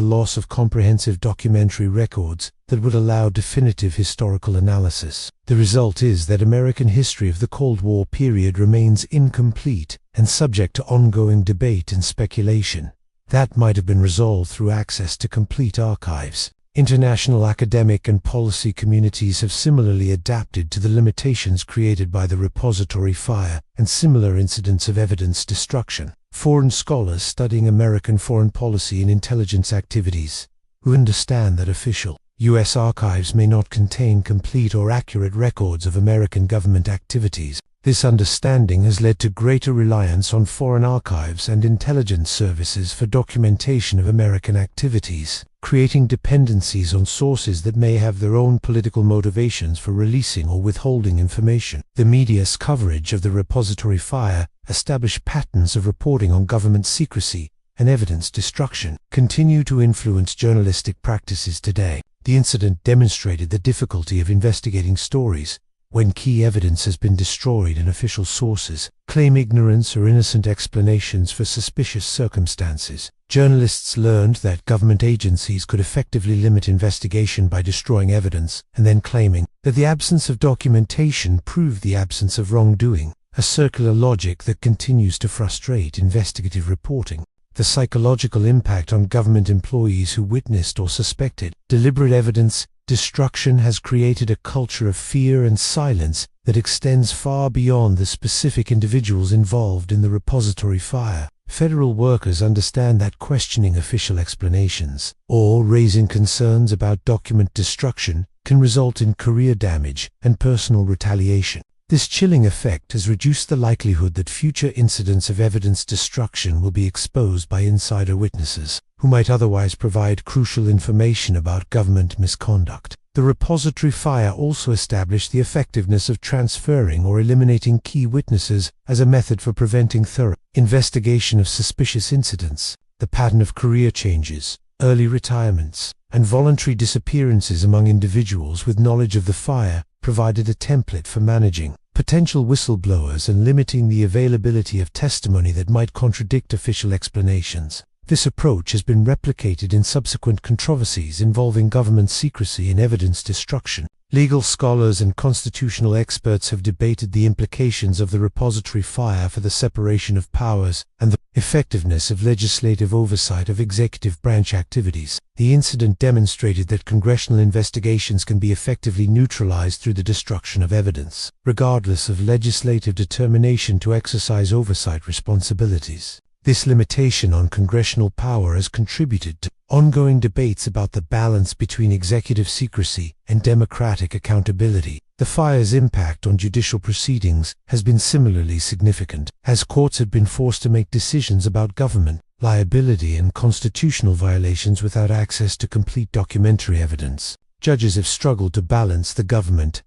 loss of comprehensive documentary records that would allow definitive historical analysis. The result is that American history of the Cold War period remains incomplete and subject to ongoing debate and speculation. That might have been resolved through access to complete archives. International academic and policy communities have similarly adapted to the limitations created by the repository fire and similar incidents of evidence destruction. Foreign scholars studying American foreign policy and intelligence activities, who understand that official U.S. archives may not contain complete or accurate records of American government activities. This understanding has led to greater reliance on foreign archives and intelligence services for documentation of American activities, creating dependencies on sources that may have their own political motivations for releasing or withholding information. The media's coverage of the repository fire established patterns of reporting on government secrecy and evidence destruction continue to influence journalistic practices today. The incident demonstrated the difficulty of investigating stories when key evidence has been destroyed and official sources claim ignorance or innocent explanations for suspicious circumstances. Journalists learned that government agencies could effectively limit investigation by destroying evidence and then claiming that the absence of documentation proved the absence of wrongdoing, a circular logic that continues to frustrate investigative reporting. The psychological impact on government employees who witnessed or suspected deliberate evidence destruction has created a culture of fear and silence that extends far beyond the specific individuals involved in the repository fire. Federal workers understand that questioning official explanations or raising concerns about document destruction can result in career damage and personal retaliation. This chilling effect has reduced the likelihood that future incidents of evidence destruction will be exposed by insider witnesses, who might otherwise provide crucial information about government misconduct. The repository fire also established the effectiveness of transferring or eliminating key witnesses as a method for preventing thorough investigation of suspicious incidents. The pattern of career changes, early retirements, and voluntary disappearances among individuals with knowledge of the fire provided a template for managing potential whistleblowers and limiting the availability of testimony that might contradict official explanations. This approach has been replicated in subsequent controversies involving government secrecy and evidence destruction. Legal scholars and constitutional experts have debated the implications of the repository fire for the separation of powers and the effectiveness of legislative oversight of executive branch activities. The incident demonstrated that congressional investigations can be effectively neutralized through the destruction of evidence, regardless of legislative determination to exercise oversight responsibilities. This limitation on congressional power has contributed to ongoing debates about the balance between executive secrecy and democratic accountability. The fire's impact on judicial proceedings has been similarly significant, as courts have been forced to make decisions about government liability and constitutional violations without access to complete documentary evidence. Judges have struggled to balance the government's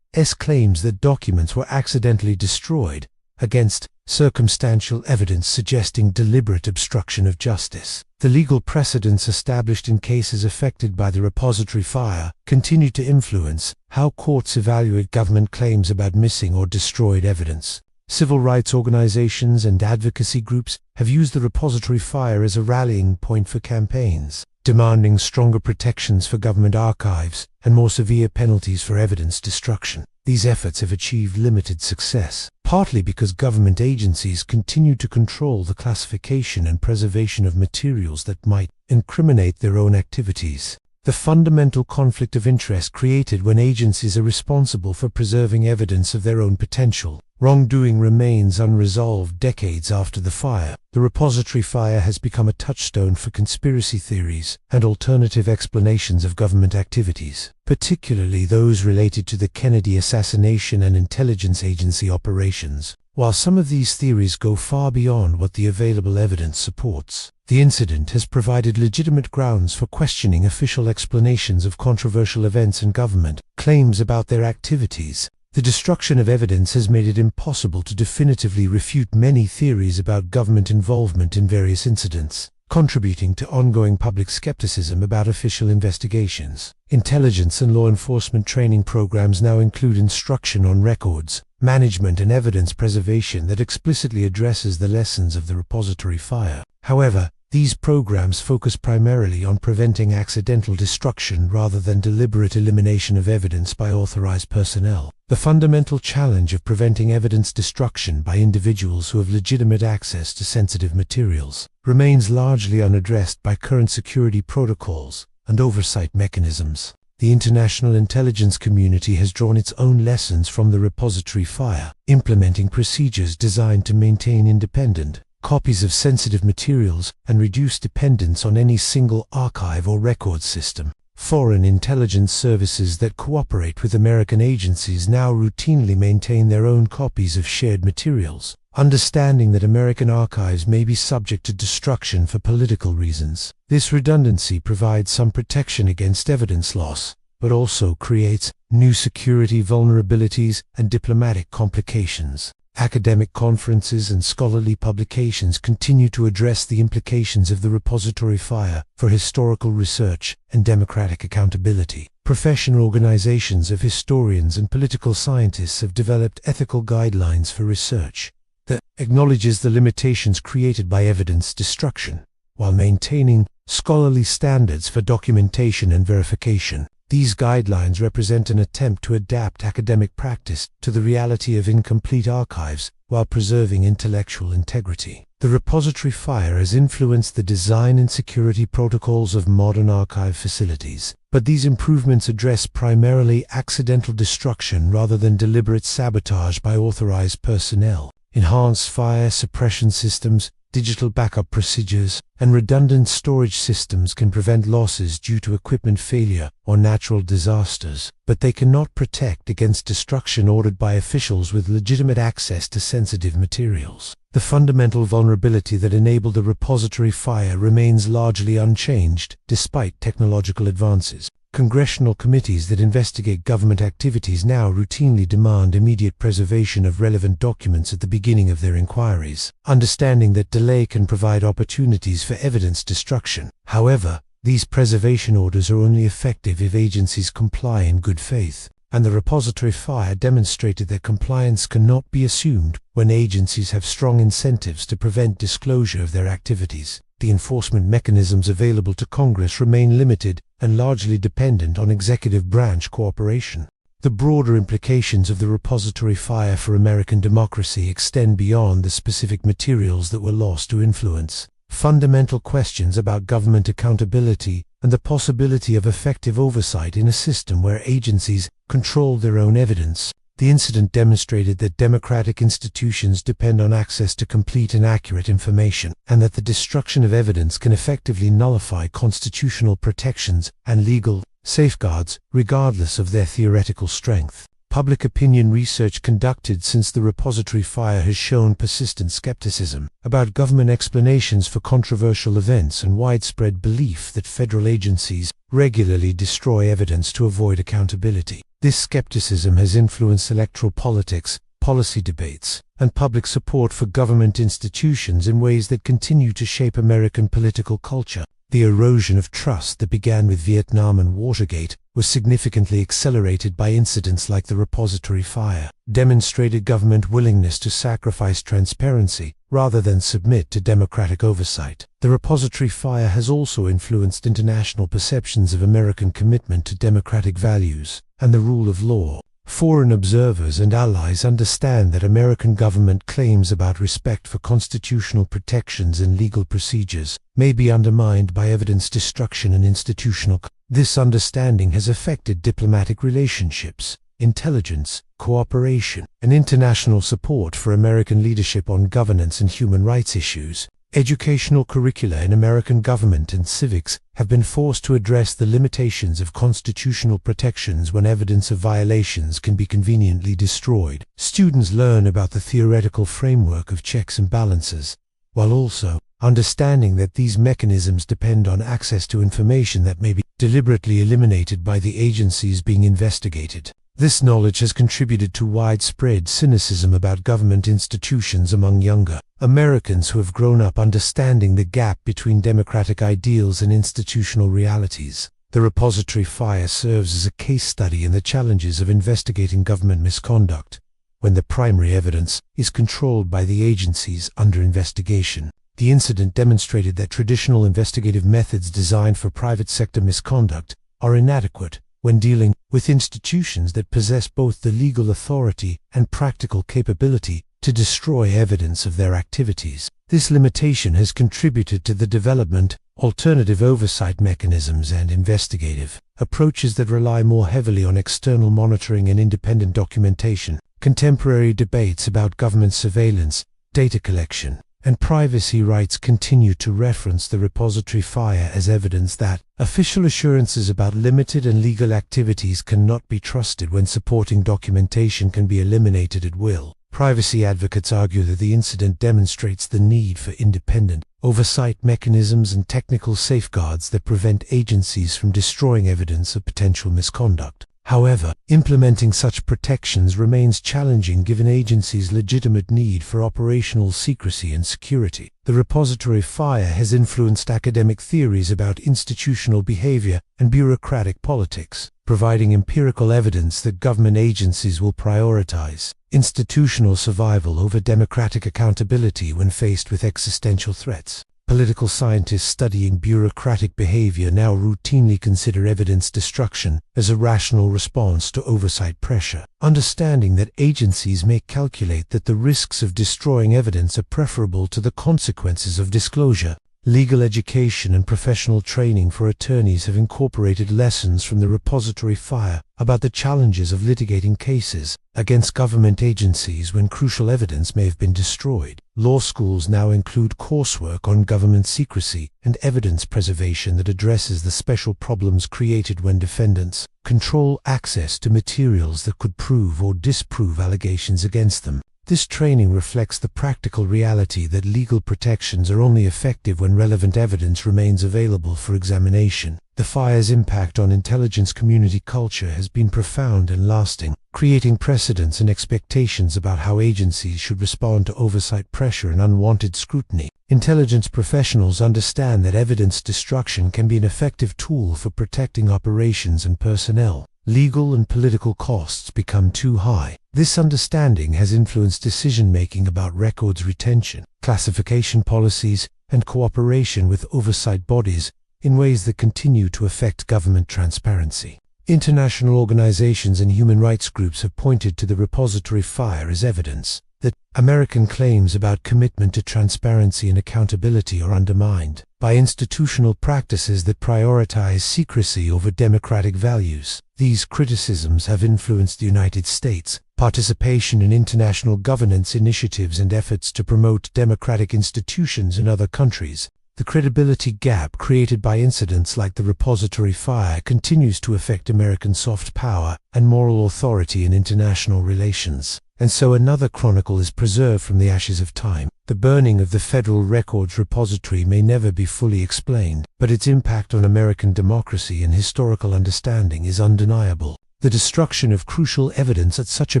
claims that documents were accidentally destroyed against circumstantial evidence suggesting deliberate obstruction of justice. The legal precedents established in cases affected by the repository fire continue to influence how courts evaluate government claims about missing or destroyed evidence. Civil rights organizations and advocacy groups have used the repository fire as a rallying point for campaigns, demanding stronger protections for government archives and more severe penalties for evidence destruction. These efforts have achieved limited success, partly because government agencies continue to control the classification and preservation of materials that might incriminate their own activities. The fundamental conflict of interest created when agencies are responsible for preserving evidence of their own potential wrongdoing remains unresolved decades after the fire. The repository fire has become a touchstone for conspiracy theories and alternative explanations of government activities, particularly those related to the Kennedy assassination and intelligence agency operations. While some of these theories go far beyond what the available evidence supports, the incident has provided legitimate grounds for questioning official explanations of controversial events and government claims about their activities. The destruction of evidence has made it impossible to definitively refute many theories about government involvement in various incidents, contributing to ongoing public skepticism about official investigations. Intelligence and law enforcement training programs now include instruction on records management and evidence preservation that explicitly addresses the lessons of the repository fire. However, these programs focus primarily on preventing accidental destruction rather than deliberate elimination of evidence by authorized personnel. The fundamental challenge of preventing evidence destruction by individuals who have legitimate access to sensitive materials remains largely unaddressed by current security protocols and oversight mechanisms. The international intelligence community has drawn its own lessons from the repository fire, implementing procedures designed to maintain independent copies of sensitive materials and reduce dependence on any single archive or record system. Foreign intelligence services that cooperate with American agencies now routinely maintain their own copies of shared materials, understanding that American archives may be subject to destruction for political reasons. This redundancy provides some protection against evidence loss, but also creates new security vulnerabilities and diplomatic complications. Academic conferences and scholarly publications continue to address the implications of the repository fire for historical research and democratic accountability. Professional organizations of historians and political scientists have developed ethical guidelines for research that acknowledges the limitations created by evidence destruction, while maintaining scholarly standards for documentation and verification. These guidelines represent an attempt to adapt academic practice to the reality of incomplete archives while preserving intellectual integrity. The repository fire has influenced the design and security protocols of modern archive facilities, but these improvements address primarily accidental destruction rather than deliberate sabotage by authorized personnel. Enhanced fire suppression systems, digital backup procedures, and redundant storage systems can prevent losses due to equipment failure or natural disasters, but they cannot protect against destruction ordered by officials with legitimate access to sensitive materials. The fundamental vulnerability that enabled the repository fire remains largely unchanged, despite technological advances. Congressional committees that investigate government activities now routinely demand immediate preservation of relevant documents at the beginning of their inquiries, understanding that delay can provide opportunities for evidence destruction. However, these preservation orders are only effective if agencies comply in good faith, and the repository fire demonstrated that compliance cannot be assumed when agencies have strong incentives to prevent disclosure of their activities. The enforcement mechanisms available to Congress remain limited and largely dependent on executive branch cooperation. The broader implications of the repository fire for American democracy extend beyond the specific materials that were lost to influence. Fundamental questions about government accountability and the possibility of effective oversight in a system where agencies control their own evidence. The incident demonstrated that democratic institutions depend on access to complete and accurate information, and that the destruction of evidence can effectively nullify constitutional protections and legal safeguards, regardless of their theoretical strength. Public opinion research conducted since the repository fire has shown persistent skepticism about government explanations for controversial events and widespread belief that federal agencies regularly destroy evidence to avoid accountability. This skepticism has influenced electoral politics, policy debates, and public support for government institutions in ways that continue to shape American political culture. The erosion of trust that began with Vietnam and Watergate was significantly accelerated by incidents like the repository fire, demonstrated government willingness to sacrifice transparency rather than submit to democratic oversight. The repository fire has also influenced international perceptions of American commitment to democratic values and the rule of law. Foreign observers and allies understand that American government claims about respect for constitutional protections and legal procedures may be undermined by evidence destruction and institutional. This understanding has affected diplomatic relationships, intelligence, cooperation, and international support for American leadership on governance and human rights issues. Educational curricula in American government and civics have been forced to address the limitations of constitutional protections when evidence of violations can be conveniently destroyed. Students learn about the theoretical framework of checks and balances, while also understanding that these mechanisms depend on access to information that may be deliberately eliminated by the agencies being investigated. This knowledge has contributed to widespread cynicism about government institutions among younger Americans who have grown up understanding the gap between democratic ideals and institutional realities. The repository fire serves as a case study in the challenges of investigating government misconduct when the primary evidence is controlled by the agencies under investigation. The incident demonstrated that traditional investigative methods designed for private sector misconduct are inadequate when dealing with institutions that possess both the legal authority and practical capability to destroy evidence of their activities. This limitation has contributed to the development of alternative oversight mechanisms and investigative approaches that rely more heavily on external monitoring and independent documentation. Contemporary debates about government surveillance, data collection, and privacy rights continue to reference the repository fire as evidence that official assurances about limited and legal activities cannot be trusted when supporting documentation can be eliminated at will. Privacy advocates argue that the incident demonstrates the need for independent oversight mechanisms and technical safeguards that prevent agencies from destroying evidence of potential misconduct. However, implementing such protections remains challenging given agencies' legitimate need for operational secrecy and security. The repository fire has influenced academic theories about institutional behavior and bureaucratic politics, providing empirical evidence that government agencies will prioritize institutional survival over democratic accountability when faced with existential threats. Political scientists studying bureaucratic behavior now routinely consider evidence destruction as a rational response to oversight pressure, understanding that agencies may calculate that the risks of destroying evidence are preferable to the consequences of disclosure. Legal education and professional training for attorneys have incorporated lessons from the repository fire about the challenges of litigating cases against government agencies when crucial evidence may have been destroyed. Law schools now include coursework on government secrecy and evidence preservation that addresses the special problems created when defendants control access to materials that could prove or disprove allegations against them. This training reflects the practical reality that legal protections are only effective when relevant evidence remains available for examination. The fire's impact on intelligence community culture has been profound and lasting, creating precedents and expectations about how agencies should respond to oversight pressure and unwanted scrutiny. Intelligence professionals understand that evidence destruction can be an effective tool for protecting operations and personnel. Legal and political costs become too high. This understanding has influenced decision-making about records retention, classification policies, and cooperation with oversight bodies in ways that continue to affect government transparency. International organizations and human rights groups have pointed to the repository fire as evidence that American claims about commitment to transparency and accountability are undermined by institutional practices that prioritize secrecy over democratic values. These criticisms have influenced the United States' participation in international governance initiatives and efforts to promote democratic institutions in other countries. The credibility gap created by incidents like the repository fire continues to affect American soft power and moral authority in international relations. And so another chronicle is preserved from the ashes of time. The burning of the Federal Records Repository may never be fully explained, but its impact on American democracy and historical understanding is undeniable. The destruction of crucial evidence at such a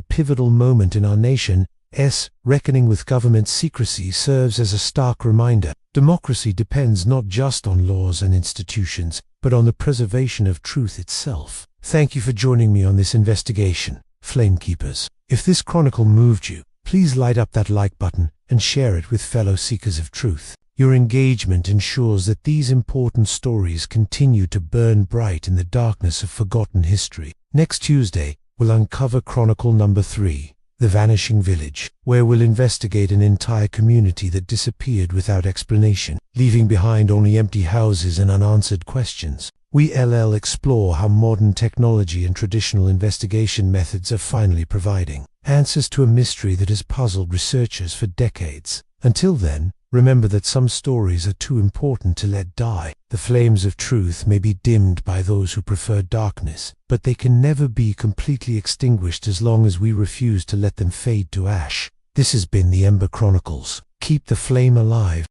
pivotal moment in our nation's reckoning with government secrecy serves as a stark reminder. Democracy depends not just on laws and institutions, but on the preservation of truth itself. Thank you for joining me on this investigation, Flamekeepers. If this chronicle moved you, please light up that like button and share it with fellow seekers of truth. Your engagement ensures that these important stories continue to burn bright in the darkness of forgotten history. Next Tuesday, we'll uncover Chronicle number 3, The Vanishing Village, where we'll investigate an entire community that disappeared without explanation, leaving behind only empty houses and unanswered questions. We'll explore how modern technology and traditional investigation methods are finally providing answers to a mystery that has puzzled researchers for decades. Until then, remember that some stories are too important to let die. The flames of truth may be dimmed by those who prefer darkness, but they can never be completely extinguished as long as we refuse to let them fade to ash. This has been the Ember Chronicles. Keep the flame alive.